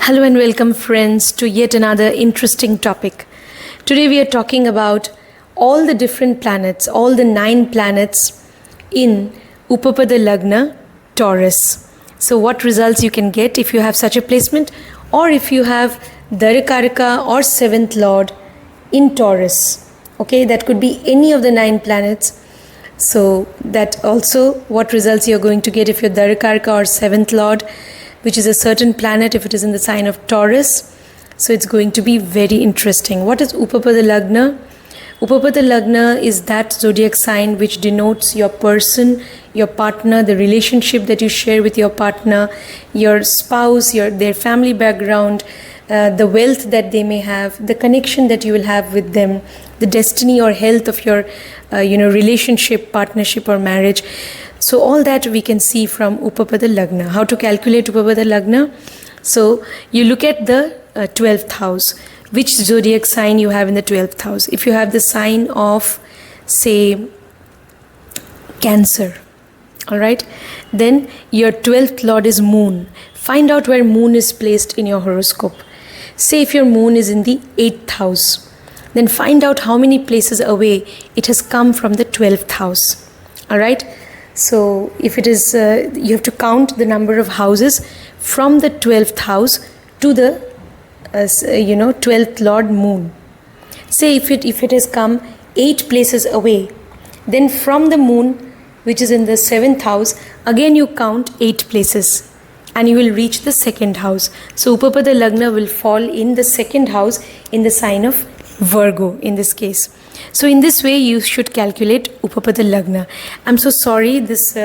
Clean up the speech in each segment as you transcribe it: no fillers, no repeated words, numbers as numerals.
Hello and welcome friends to yet another interesting topic. Today we are talking about all the different planets, all the 9 planets in Upapada Lagna Taurus. So what results you can get if you have such a placement, or if you have Darakaraka or 7th Lord in Taurus. Okay, that could be any of the 9 planets. So that also what results you're going to get if you're Darakaraka or 7th Lord, which is a certain planet if it is in the sign of Taurus. So it's going to be very interesting. What is Upapada Lagna? Upapada Lagna is that zodiac sign which denotes your person, your partner, the relationship that you share with your partner, your spouse, their family background, the wealth that they may have, the connection that you will have with them, the destiny or health of your relationship, partnership or marriage. So all that we can see from Upapada Lagna. How to calculate Upapada Lagna? So you look at the 12th house. Which zodiac sign you have in the 12th house? If you have the sign of, say, Cancer, all right, then your 12th Lord is Moon. Find out where Moon is placed in your horoscope. Say if your Moon is in the 8th house, then find out how many places away it has come from the 12th house. All right. So if it is, you have to count the number of houses from the 12th house to the 12th Lord Moon. Say if it has come 8 places away, then from the Moon, which is in the 7th house, again you count 8 places and you will reach the 2nd house. So Upapada Lagna will fall in the 2nd house in the sign of Virgo in this case. So in this way you should calculate Upapada Lagna. I'm so sorry this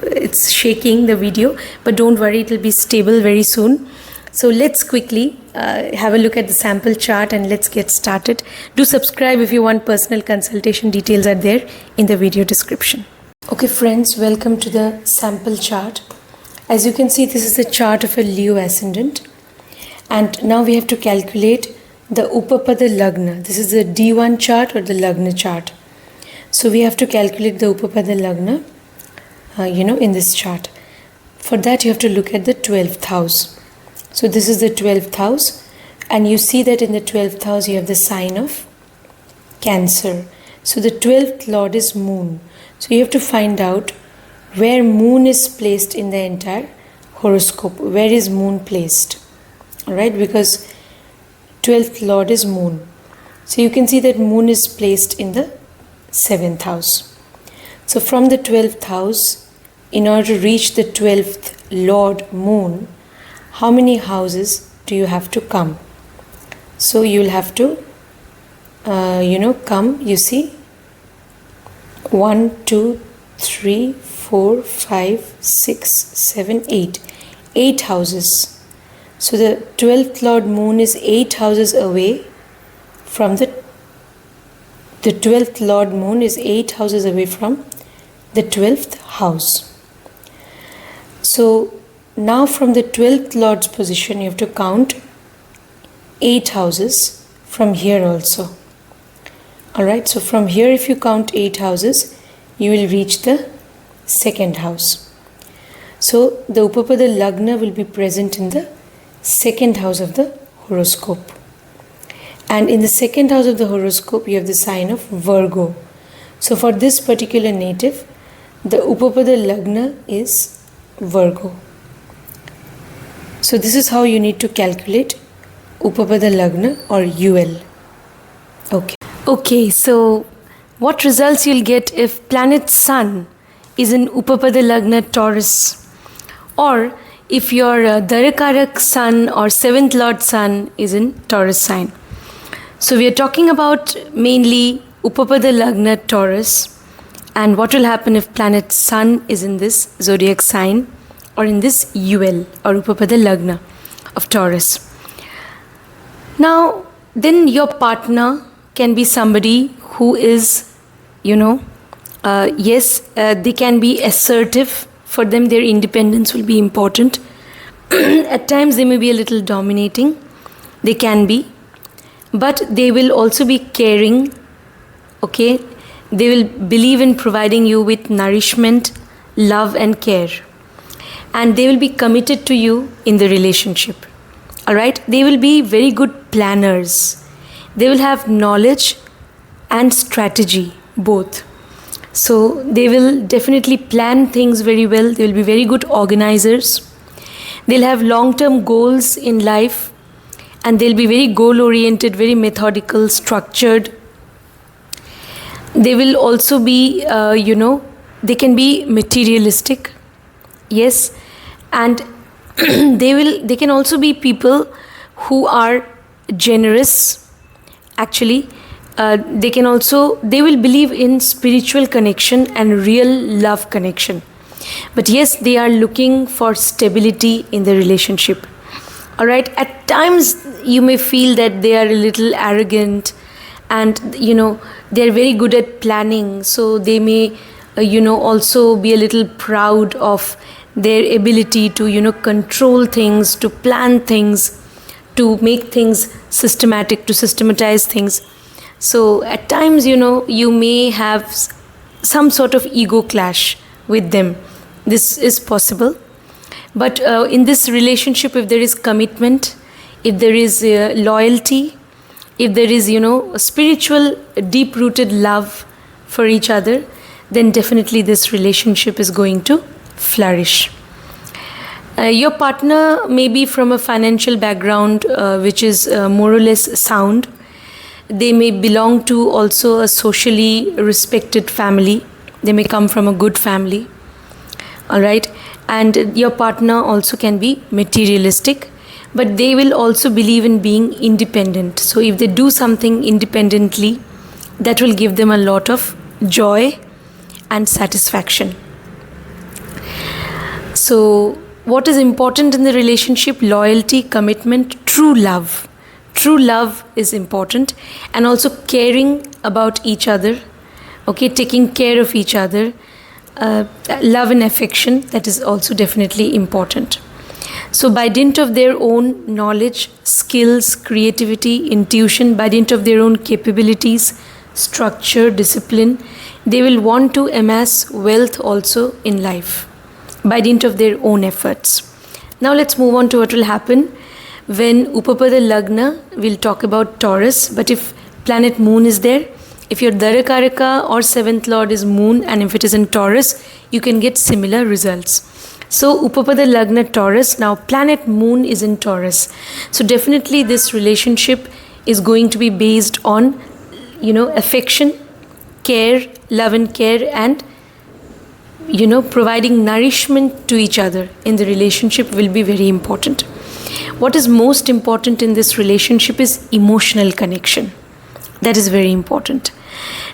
it's shaking the video, but don't worry, it will be stable very soon. So let's quickly have a look at the sample chart and let's get started. Do subscribe if you want personal consultation. Details are there in the video description. Okay friends, welcome to the sample chart. As you can see, this is the chart of a Leo ascendant, and now we have to calculate the Upapada Lagna. This is the D1 chart or the Lagna chart. So we have to calculate the Upapada Lagna in this chart. For that you have to look at the 12th house. So this is the 12th house, and you see that in the 12th house you have the sign of Cancer. So the 12th Lord is Moon. So you have to find out where Moon is placed in the entire horoscope. Where is Moon placed? Alright, because 12th Lord is Moon. So you can see that Moon is placed in the 7th house. So from the 12th house, in order to reach the 12th Lord Moon, how many houses do you have to come? So you will have to come, you see, 1, 2, 3, 4, 5, 6, 7, 8. 8 houses. So the 12th Lord Moon is 8 houses away from the 12th Lord Moon is 8 houses away from the 12th house. So now from the 12th Lord's position you have to count 8 houses from here also. Alright, so from here if you count 8 houses, you will reach the 2nd house. So the Upapada Lagna will be present in the 2nd house of the horoscope. And in the 2nd house of the horoscope you have the sign of Virgo. So for this particular native, the Upapada Lagna is Virgo. So this is how you need to calculate Upapada Lagna or UL. Okay, so what results you'll get if planet Sun is in Upapada Lagna Taurus, or if your Darakarak Sun or 7th Lord Sun is in Taurus sign. So we are talking about mainly Upapada Lagna Taurus, and what will happen if planet Sun is in this zodiac sign or in this UL or Upapada Lagna of Taurus. Now then your partner can be somebody who is, they can be assertive. For them their independence will be important. At times they may be a little dominating. They can be. But they will also be caring. Okay. They will believe in providing you with nourishment, love and care. and they will be committed to you in the relationship. All right, they will be very good planners. They will have knowledge and strategy, both. So they will definitely plan things very well. They will be very good organizers. They'll have long-term goals in life, and they'll be very goal-oriented, very methodical, structured. They will also be, they can be materialistic, yes, and they can also be people who are generous. Actually, they will believe in spiritual connection and real love connection. But yes, they are looking for stability in the relationship. All right, at times you may feel that they are a little arrogant, and they're very good at planning, so they may also be a little proud of their ability to control things, to plan things, to make things systematic, to systematize things. So at times you may have some sort of ego clash with them. This is possible. But in this relationship, if there is commitment, if there is loyalty, if there is a spiritual deep-rooted love for each other, then definitely this relationship is going to flourish. Your partner may be from a financial background which is more or less sound. They may belong to also a socially respected family. They may come from a good family. All right, and your partner also can be materialistic, but they will also believe in being independent. So if they do something independently, that will give them a lot of joy and satisfaction. So what is important in the relationship? Loyalty, commitment, true love. True love is important, and also caring about each other, okay, taking care of each other. Love and affection, that is also definitely important. So by dint of their own knowledge, skills, creativity, intuition, by dint of their own capabilities, structure, discipline, they will want to amass wealth also in life by dint of their own efforts. Now let's move on to what will happen when Upapada Lagna. We'll talk about Taurus, but if planet Moon is there, if your Darakaraka or 7th Lord is Moon, and if it is in Taurus, you can get similar results. So Upapada Lagna Taurus, now planet Moon is in Taurus. So definitely this relationship is going to be based on, affection, care, love and care, and, providing nourishment to each other in the relationship will be very important. What is most important in this relationship is emotional connection. That is very important.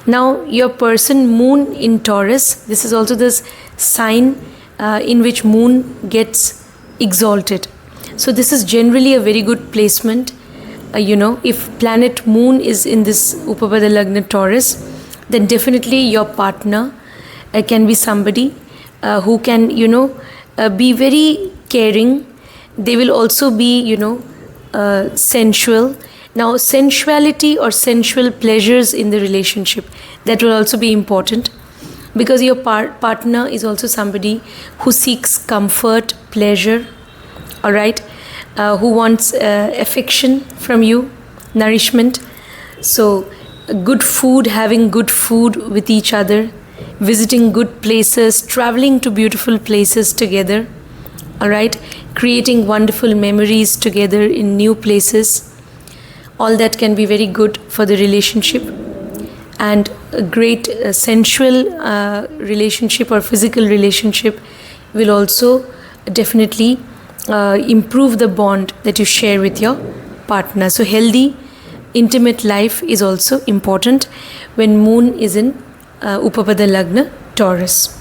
Now, your person Moon in Taurus, this is also this sign in which Moon gets exalted. So this is generally a very good placement. If planet Moon is in this Upapada Lagna Taurus, then definitely your partner can be somebody who can, be very caring. They will also be, sensual. Now, sensuality or sensual pleasures in the relationship, that will also be important, because your partner is also somebody who seeks comfort, pleasure, all right, who wants affection from you, nourishment. So, good food, having good food with each other, visiting good places, traveling to beautiful places together, all right, creating wonderful memories together in new places. All that can be very good for the relationship, and a great sensual relationship or physical relationship will also definitely improve the bond that you share with your partner. So healthy, intimate life is also important when Moon is in Upapada Lagna Taurus.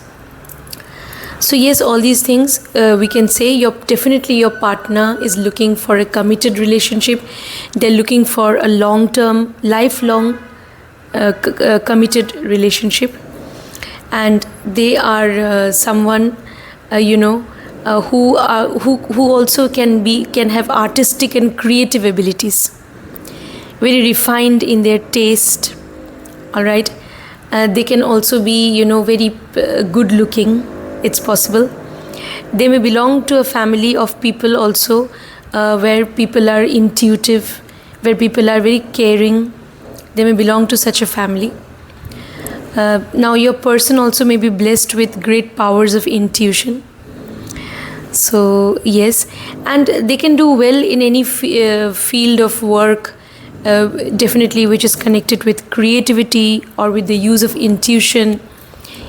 So yes, all these things we can say definitely your partner is looking for a committed relationship. They're looking for a long-term, lifelong committed relationship, and they are someone who also can have artistic and creative abilities, very refined in their taste. All right, they can also be very good looking. It's possible. They may belong to a family of people also where people are intuitive, where people are very caring. They may belong to such a family. Now your person also may be blessed with great powers of intuition. So yes, and they can do well in any field of work, definitely which is connected with creativity or with the use of intuition.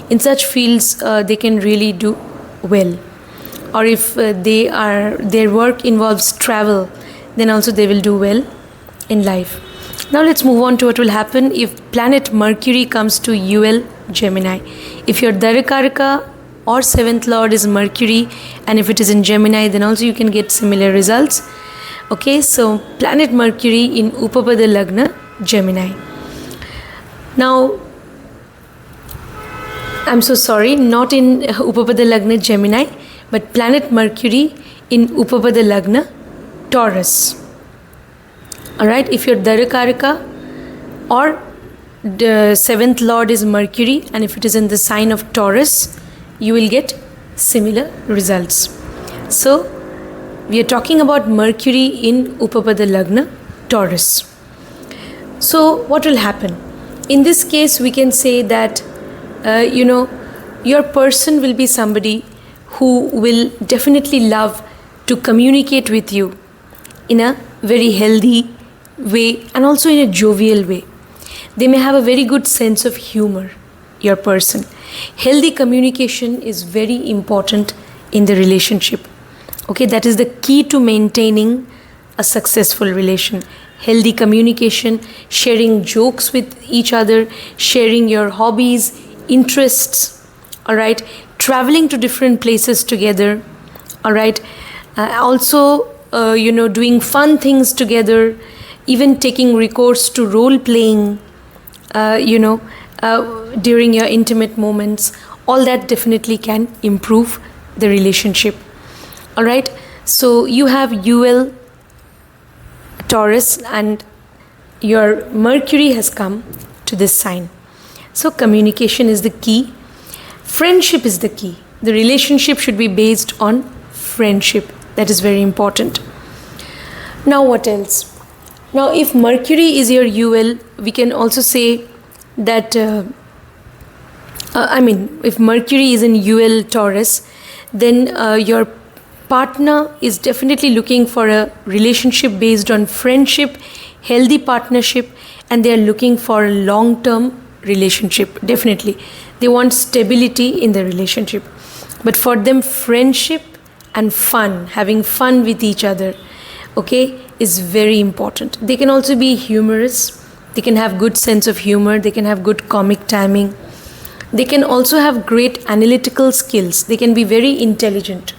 In such fields they can really do well. Or if their work involves travel, then also they will do well in life. Now let's move on to what will happen if planet Mercury comes to UL Gemini. If your Darakaraka or 7th Lord is Mercury, and if it is in Gemini, then also you can get similar results. Okay, so planet Mercury in Upapada Lagna, Gemini. Now, I'm so sorry, not in Upapada Lagna, Gemini, but planet Mercury in Upapada Lagna, Taurus. Alright, if your Darakaraka or the 7th Lord is Mercury, and if it is in the sign of Taurus, you will get similar results. So, we are talking about Mercury in Upapada Lagna, Taurus. So, what will happen? In this case, we can say that, your person will be somebody who will definitely love to communicate with you in a very healthy way and also in a jovial way. They may have a very good sense of humor, your person. Healthy communication is very important in the relationship. Okay, that is the key to maintaining a successful relation. Healthy communication, sharing jokes with each other, sharing your hobbies, interests, all right, traveling to different places together, all right, also, doing fun things together, even taking recourse to role playing, during your intimate moments. All that definitely can improve the relationship. All right, so you have UL Taurus and your Mercury has come to this sign. So communication is the key. Friendship is the key. The relationship should be based on friendship. That is very important. Now what else? Now if Mercury is your UL, we can also say that, if Mercury is in UL Taurus, then your partner is definitely looking for a relationship based on friendship, healthy partnership, and they are looking for a long-term relationship. Definitely they want stability in the relationship, but for them friendship and fun, having fun with each other, okay, is very important. They can also be humorous, they can have good sense of humor, they can have good comic timing, they can also have great analytical skills, they can be very intelligent,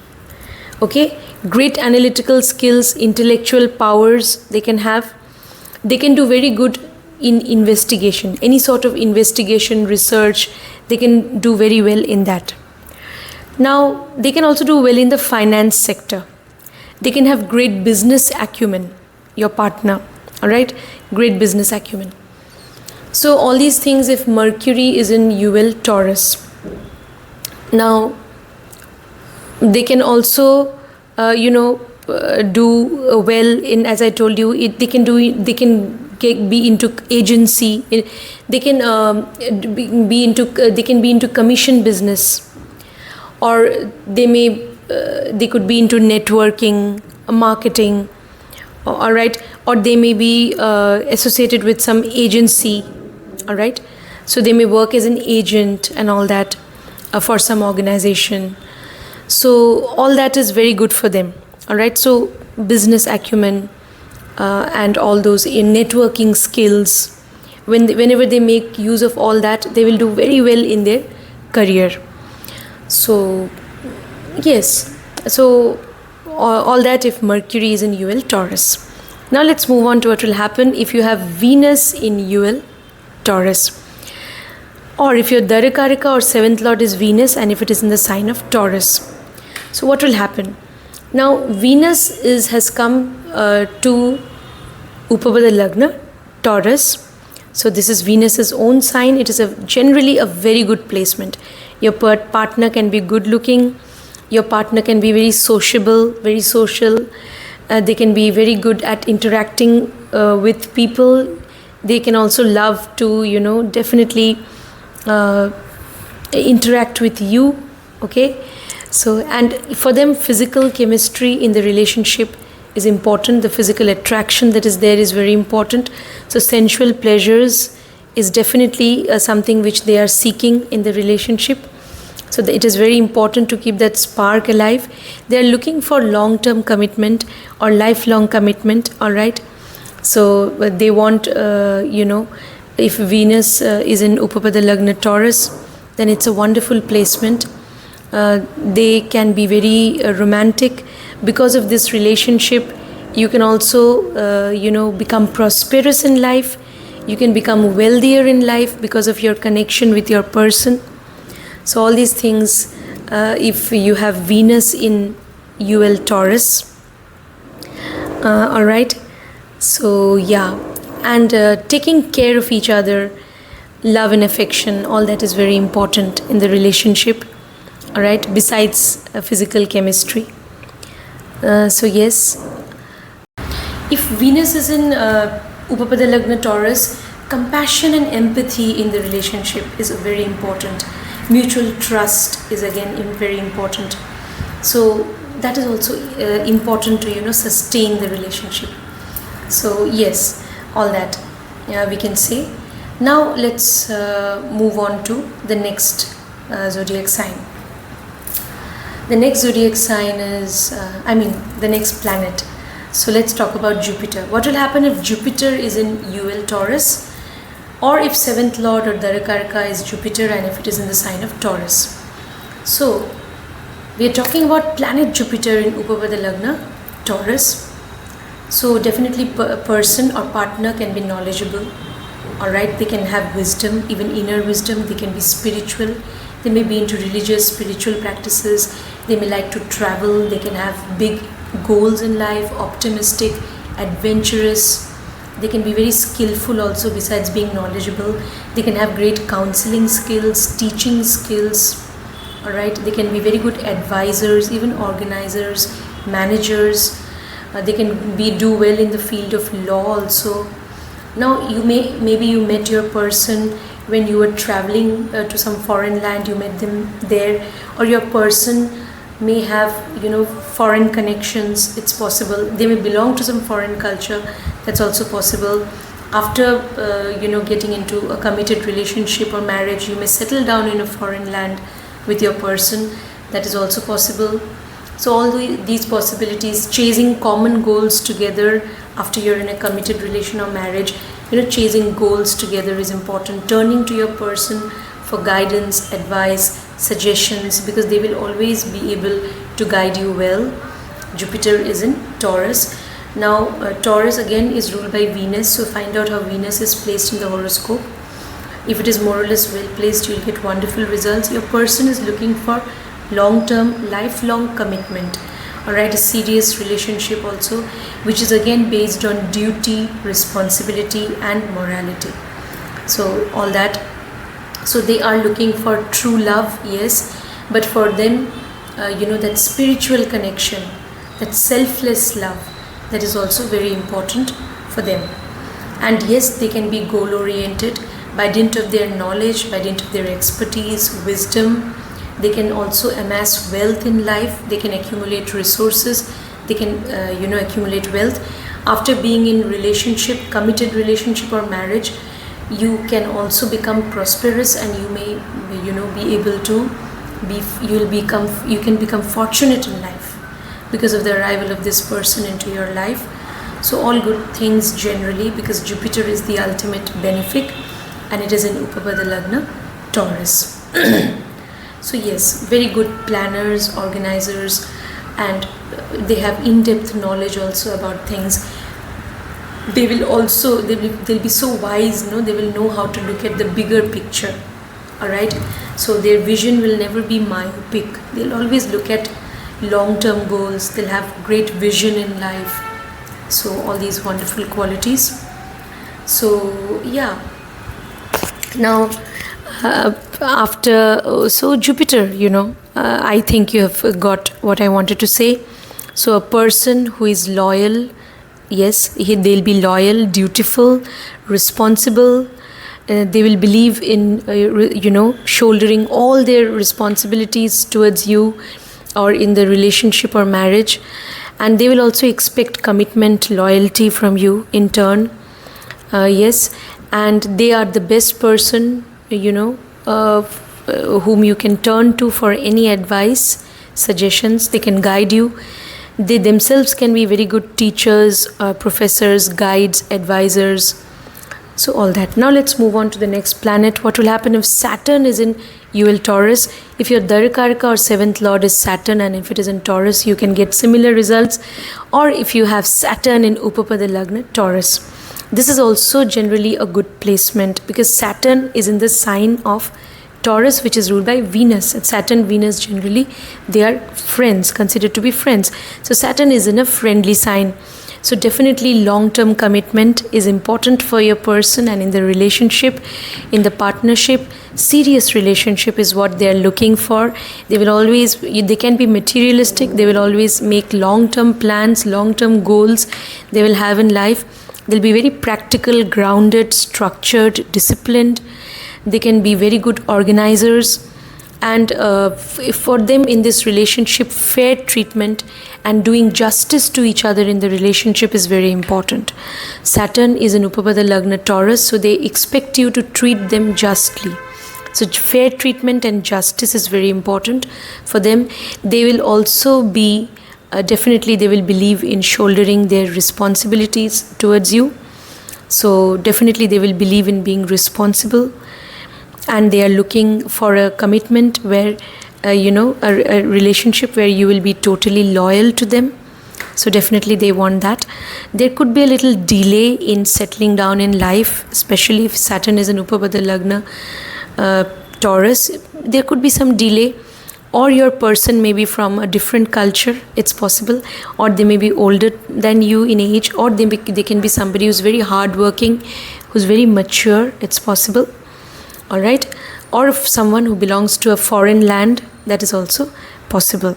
okay, great analytical skills, intellectual powers they can have. They can do very good in investigation, any sort of investigation, research, they can do very well in that. Now they can also do well in the finance sector. They can have great business acumen, your partner, all right, great business acumen. So all these things if Mercury is in UL Taurus. Now they can also do well in, as I told you, they can be into agency, they can be into commission business, or they could be into networking, marketing, all right, or they may be associated with some agency, all right, so they may work as an agent and all that for some organization. So all that is very good for them, all right. So business acumen and all those in networking skills, whenever they make use of all that, they will do very well in their career. So yes, so all that if Mercury is in UL Taurus. Now let's move on to what will happen if you have Venus in UL Taurus, or if your Darakaraka or 7th Lord is Venus and if it is in the sign of Taurus. So what will happen? Now Venus has come to Upapada Lagna, Taurus. So this is Venus's own sign. It is generally a very good placement. Your partner can be good looking, Your partner can be very sociable, very social. They can be very good at interacting with people. They can also love to, definitely interact with you. Okay, so and for them, physical chemistry in the relationship is important. The physical attraction that is there is very important. So sensual pleasures is definitely something which they are seeking in the relationship. So it is very important to keep that spark alive. They are looking for long-term commitment or lifelong commitment. All right. So they want, if Venus is in Upapada Lagna Taurus, then it's a wonderful placement. They can be very romantic. Because of this relationship, you can also, become prosperous in life. You can become wealthier in life because of your connection with your person. So all these things, if you have Venus in UL Taurus, all right. So yeah, and taking care of each other, love and affection, all that is very important in the relationship. All right, besides physical chemistry. So yes, if Venus is in Upapada Lagna Taurus, compassion and empathy in the relationship is very important. Mutual trust is again very important. So that is also important to sustain the relationship. So yes, all that we can say. Now let's move on to the next zodiac sign. The next zodiac sign is, the next planet. So let's talk about Jupiter. What will happen if Jupiter is in UL Taurus, or if 7th Lord or Darakaraka is Jupiter and if it is in the sign of Taurus? So we are talking about planet Jupiter in Upapada Lagna Taurus. So definitely a person or partner can be knowledgeable. All right, they can have wisdom, even inner wisdom. They can be spiritual. They may be into religious, spiritual practices. They may like to travel. They can have big goals in life, optimistic, adventurous. They can be very skillful also besides being knowledgeable. They can have great counseling skills, teaching skills. All right, they can be very good advisors, even organizers, managers. They can do well in the field of law also. Now maybe you met your person when you were traveling to some foreign land. You met them there, or your person may have foreign connections. It's possible they may belong to some foreign culture. That's also possible. After getting into a committed relationship or marriage, you may settle down in a foreign land with your person. That is also possible. So all these possibilities, chasing common goals together after you're in a committed relation or marriage, chasing goals together is important. Turning to your person for guidance, advice, suggestions, because they will always be able to guide you well. Jupiter is in Taurus. Now Taurus again is ruled by Venus, so find out how Venus is placed in the horoscope. If it is more or less well placed, you'll get wonderful results. Your person is looking for long-term, lifelong commitment. Alright, a serious relationship also, which is again based on duty, responsibility and morality. So all that. So they are looking for true love, yes, but for them, that spiritual connection, that selfless love, that is also very important for them. And yes, they can be goal-oriented by dint of their knowledge, by dint of their expertise, wisdom. They can also amass wealth in life. They can accumulate resources. They can, accumulate wealth. After being in relationship, committed relationship or marriage, you can also become prosperous, and you may, be able to you can become fortunate in life because of the arrival of this person into your life. So all good things generally, because Jupiter is the ultimate benefic and it is in Upapada Lagna Taurus. So yes, very good planners, organizers, and they have in-depth knowledge also about things. They will also, they'll be so wise, they will know how to look at the bigger picture. Alright, so their vision will never be myopic. They'll always look at long-term goals. They'll have great vision in life. So all these wonderful qualities. So yeah, now after so Jupiter, I think you have got what I wanted to say. So a person who is loyal, yes, they'll be loyal, dutiful, responsible. They will believe in, shouldering all their responsibilities towards you or in the relationship or marriage. And they will also expect commitment, loyalty from you in turn. Yes, and they are the best person, whom you can turn to for any advice, suggestions. They can guide you. They themselves can be very good teachers, professors, guides, advisors. So all that. Now let's move on to the next planet. What will happen if Saturn is in UL Taurus? If your Dharkaraka or 7th Lord is Saturn, and if it is in Taurus, you can get similar results. Or if you have Saturn in Upapada Lagna, Taurus. This is also generally a good placement because Saturn is in the sign of Taurus, which is ruled by Venus. And Saturn, Venus, generally, they are friends, considered to be friends. So Saturn is in a friendly sign. So definitely long-term commitment is important for your person, and in the relationship, in the partnership, serious relationship is what they are looking for. They can be materialistic. They will always make long-term plans, long-term goals they will have in life. They'll be very practical, grounded, structured, disciplined. They can be very good organizers, and for them in this relationship, fair treatment and doing justice to each other in the relationship is very important. Saturn is in Upapada Lagna Taurus, so they expect you to treat them justly. So fair treatment and justice is very important for them. They will also be definitely they will believe in shouldering their responsibilities towards you. So definitely they will believe in being responsible. And they are looking for a commitment where, a relationship where you will be totally loyal to them. So definitely they want that. There could be a little delay in settling down in life, especially if Saturn is in Upapada Lagna Taurus. There could be some delay, or your person may be from a different culture, it's possible, or they may be older than you in age, or they can be somebody who's very hardworking, who's very mature, it's possible. All right, or if someone who belongs to a foreign land, that is also possible.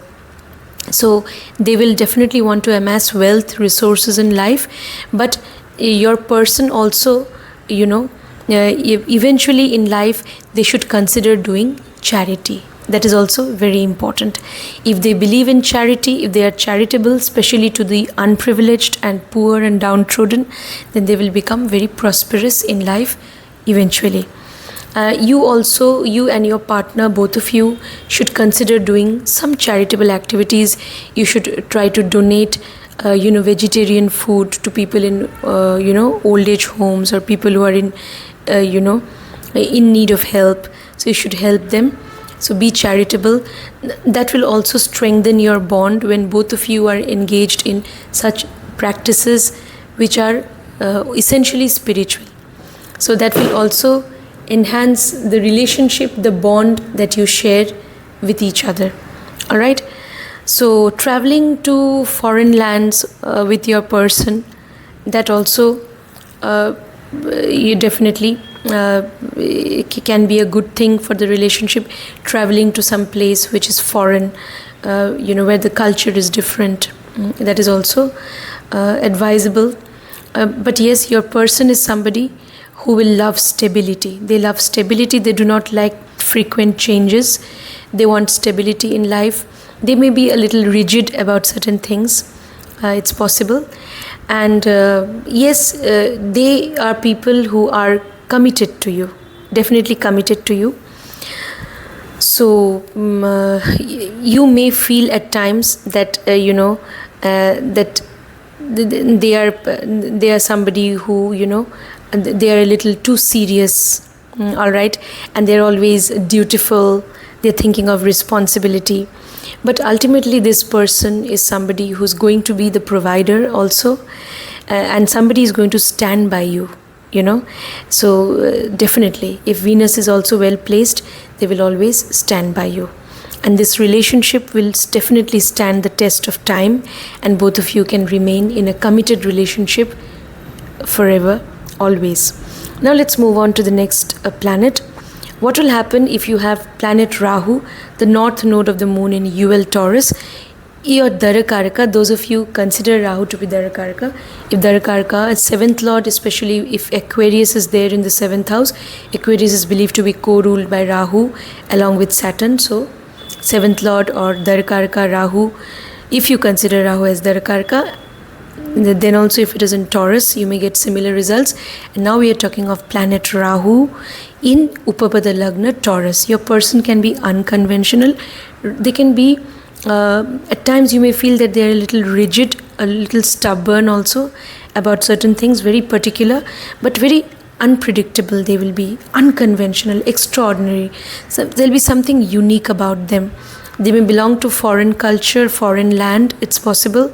So they will definitely want to amass wealth, resources in life, but your person also, eventually in life, they should consider doing charity. That is also very important. If they believe in charity, if they are charitable, especially to the unprivileged and poor and downtrodden, then they will become very prosperous in life eventually. You and your partner, both of you, should consider doing some charitable activities. You should try to donate, vegetarian food to people in, old age homes, or people who are in, in need of help. So you should help them. So be charitable. That will also strengthen your bond when both of you are engaged in such practices which are essentially spiritual. So that will also enhance the relationship, the bond that you share with each other. All right. So traveling to foreign lands with your person, that also you definitely can be a good thing for the relationship. Traveling to some place which is foreign, where the culture is different, that is also advisable. But yes, your person is somebody who will love stability. They love stability. They do not like frequent changes. They want stability in life. They may be a little rigid about certain things. It's possible. And yes, they are people who are committed to you. Definitely committed to you. So you may feel at times that, that they are somebody who, they are a little too serious, all right, and they're always dutiful, they're thinking of responsibility. But ultimately this person is somebody who's going to be the provider also, and somebody is going to stand by you, So definitely, if Venus is also well placed, they will always stand by you. And this relationship will definitely stand the test of time, and both of you can remain in a committed relationship forever. Always. Now let's move on to the next planet. What will happen if you have planet Rahu, the north node of the moon in UL Taurus? Your Darakaraka, those of you consider Rahu to be Darakaraka. If Darakaraka is 7th lord, especially if Aquarius is there in the 7th house, Aquarius is believed to be co-ruled by Rahu along with Saturn. So 7th lord or Darakaraka Rahu, if you consider Rahu as Darakaraka, then also if it is in Taurus, you may get similar results. And now we are talking of planet Rahu in Upapada Lagna Taurus. Your person can be unconventional. They can be, at times you may feel that they are a little rigid, a little stubborn also about certain things, very particular, but very unpredictable. They will be unconventional, extraordinary. So there will be something unique about them. They may belong to foreign culture, foreign land, it's possible.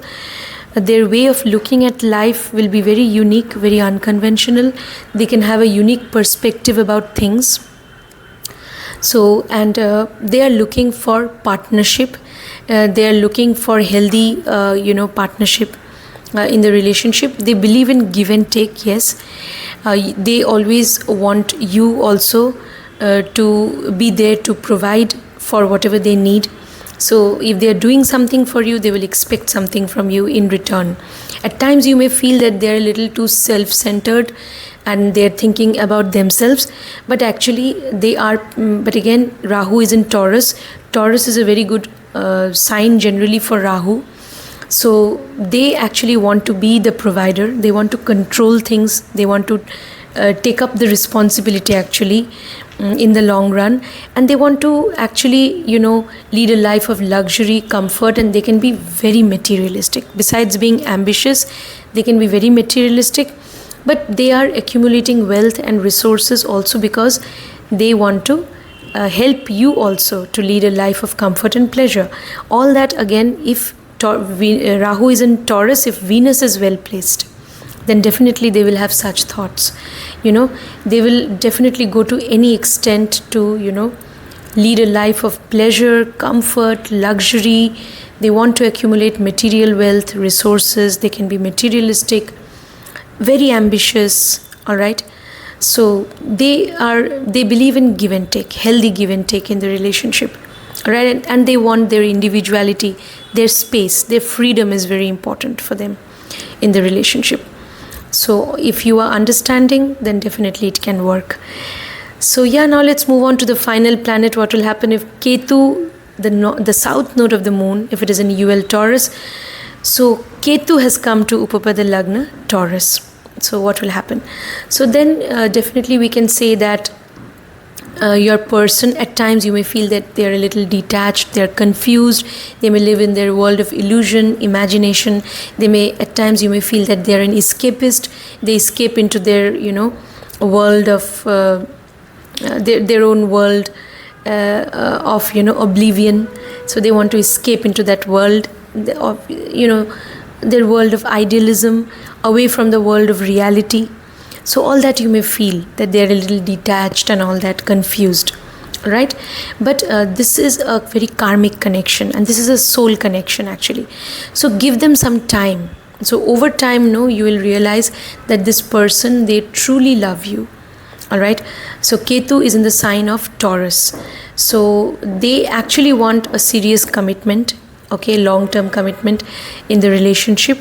Their way of looking at life will be very unique, very unconventional. They can have a unique perspective about things. So, and they are looking for partnership. They are looking for healthy, partnership in the relationship. They believe in give and take, yes. They always want you also to be there to provide for whatever they need. So if they are doing something for you, they will expect something from you in return. At times you may feel that they are a little too self-centered and they are thinking about themselves, but actually they are, but again, Rahu is in Taurus. Taurus is a very good sign generally for Rahu. So they actually want to be the provider. They want to control things. They want to take up the responsibility actually in the long run, and they want to actually lead a life of luxury, comfort, and they can be very materialistic. Besides being ambitious, they can be very materialistic, but they are accumulating wealth and resources also because they want to help you also to lead a life of comfort and pleasure. All that again, if Rahu is in Taurus, if Venus is well placed, then definitely they will have such thoughts. They will definitely go to any extent to, lead a life of pleasure, comfort, luxury. They want to accumulate material wealth, resources. They can be materialistic, very ambitious, all right? So they believe in give and take, healthy give and take in the relationship, right? And they want their individuality, their space, their freedom is very important for them in the relationship. So if you are understanding, then definitely it can work. So now let's move on to the final planet. What will happen if Ketu, the south node of the moon, if it is in UL Taurus? So Ketu has come to Upapada Lagna Taurus. So what will happen? So then definitely we can say that your person, at times you may feel that they are a little detached, they are confused, they may live in their world of illusion, imagination. They may, at times you may feel that they are an escapist. They escape into their world of their own world of oblivion. So they want to escape into that world of their world of idealism, away from the world of reality. So all that you may feel that they are a little detached and all that, confused, right? But this is a very karmic connection, and this is a soul connection actually. So give them some time. So over time, you will realize that this person, they truly love you, all right? So Ketu is in the sign of Taurus. So they actually want a serious commitment, okay, long-term commitment in the relationship.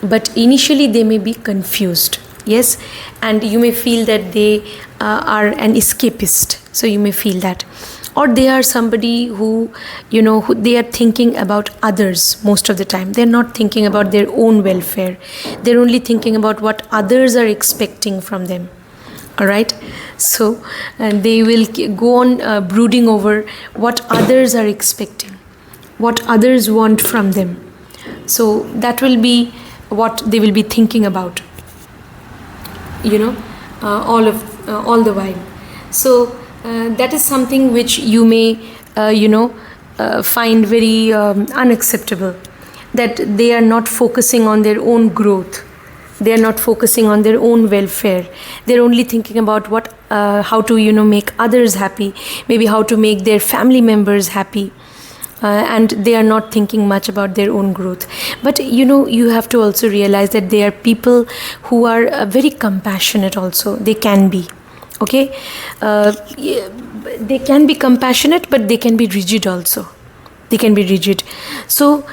But initially they may be confused. Yes, and you may feel that they are an escapist. So you may feel that, or they are somebody who who they are thinking about others most of the time. They're not thinking about their own welfare. They're only thinking about what others are expecting from them. All right, so they will go on brooding over what others are expecting, what others want from them. So that will be what they will be thinking about. All the while. So that is something which you may find very unacceptable, that they are not focusing on their own growth. They are not focusing on their own welfare. They're only thinking about how to make others happy, maybe how to make their family members happy. And they are not thinking much about their own growth. But you have to also realize that they are people who are very compassionate also. They can be, okay? they can be compassionate, but they can be rigid also. They can be rigid. So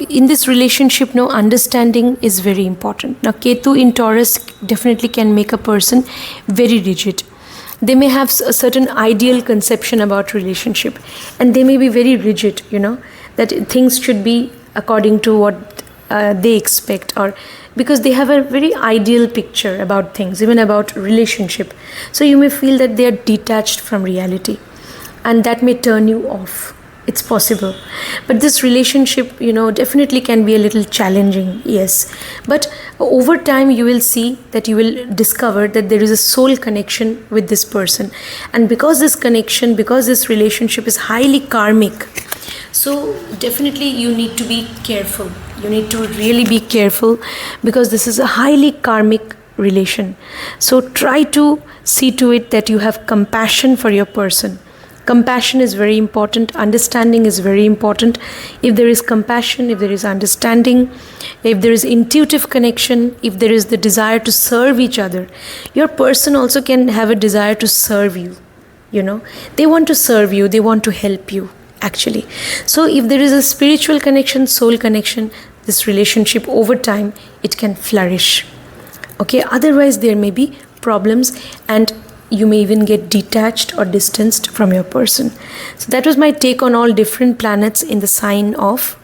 in this relationship, no, understanding is very important. Now Ketu in Taurus definitely can make a person very rigid. They may have a certain ideal conception about relationship, and they may be very rigid, that things should be according to what they expect, or because they have a very ideal picture about things, even about relationship. So you may feel that they are detached from reality, and that may turn you off. It's possible. But this relationship, definitely can be a little challenging, yes. But over time, you will see that you will discover that there is a soul connection with this person. And because this relationship is highly karmic, so definitely you need to be careful. You need to really be careful, because this is a highly karmic relation. So try to see to it that you have compassion for your person. Compassion is very important. Understanding is very important. If there is compassion, if there is understanding, if there is intuitive connection, if there is the desire to serve each other, your person also can have a desire to serve you. They want to serve you. They want to help you, actually. So if there is a spiritual connection, soul connection, this relationship over time, it can flourish. Okay. Otherwise, there may be problems, and you may even get detached or distanced from your person. So that was my take on all different planets in the sign of,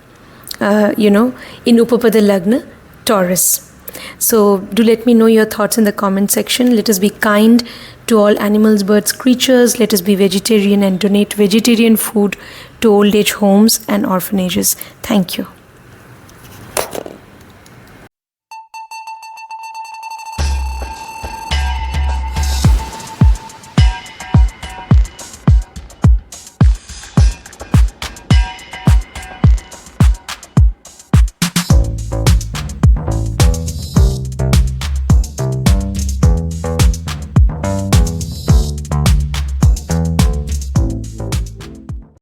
in Upapada Lagna, Taurus. So do let me know your thoughts in the comment section. Let us be kind to all animals, birds, creatures. Let us be vegetarian and donate vegetarian food to old age homes and orphanages. Thank you.